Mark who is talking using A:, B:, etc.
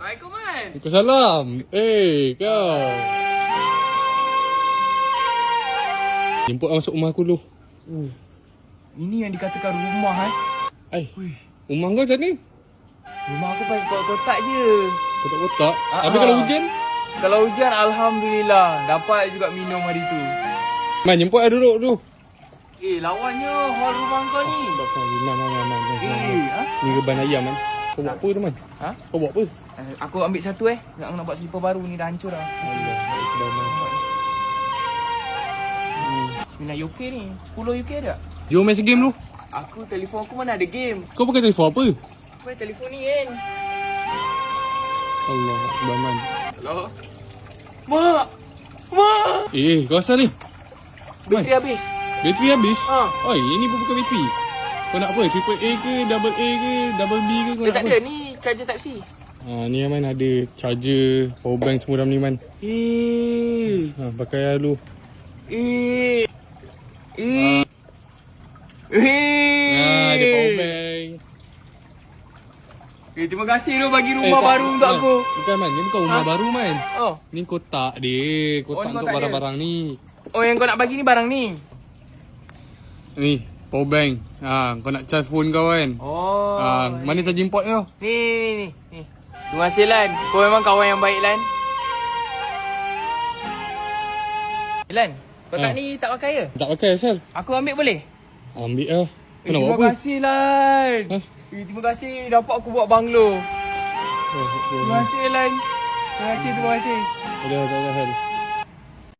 A: Assalamualaikum, Man.
B: Waalaikumsalam. Kau. Jemput masuk rumah aku dulu.
A: Ini yang dikatakan rumah,
B: Rumah kau macam ni?
A: Rumah aku pakai kotak-kotak je.
B: Kotak-kotak? Habis kalau hujan?
A: Kalau hujan, Alhamdulillah. Dapat juga minum hari tu.
B: Man, jemput lah duduk tu.
A: Lawannya hall rumah kau ni.
B: Man. Ni reban ayam, Man. Kau buat apa tu, Man? Kau buat apa?
A: Aku ambil satu nak buat slipper baru ni, dah hancur dah. Mina UK ni. 10 UK ada tak?
B: Jom main segame dulu.
A: Aku telefon aku mana ada game.
B: Kau pakai telefon apa?
A: Aku pakai telefon ni kan.
B: Allah Akbar, Man.
A: Hello? Mak!
B: Kau asal ni?
A: Bateri habis.
B: Bateri habis?
A: Ha.
B: Oi, ini pun bukan bateri. Kau nak apa? Triple A ke? Double A ke? Double B ke? Kau nak
A: Tak
B: apa?
A: ada. Ni charger Type C.
B: Ni Man ada charger, power bank semua dalam ni, Man. Pakai lah dulu. Ada power bank.
A: Terima kasih tu bagi rumah baru untuk
B: Man,
A: aku.
B: Bukan, Man. Ni bukan rumah baru, Man.
A: Oh.
B: Ni kotak dia. Kotak
A: ni
B: untuk
A: kotak
B: barang-barang ni.
A: Oh, yang kau nak bagi ni barang ni.
B: Ni, power bank. Kau nak charge phone kau kan?
A: Oh.
B: Mana charging port kau?
A: Ni. Terima kasih, Lan. Kau memang kawan yang baik, Lan. Lan, kotak ni tak pakai ke?
B: Tak pakai asal.
A: Aku ambil boleh?
B: Ambil lah. Kau nak buat
A: Terima
B: apa?
A: kasih, Lan. Terima kasih dapat aku buat banglo. Terima kasih, Lan. Terima kasih.
B: Tak ada hal.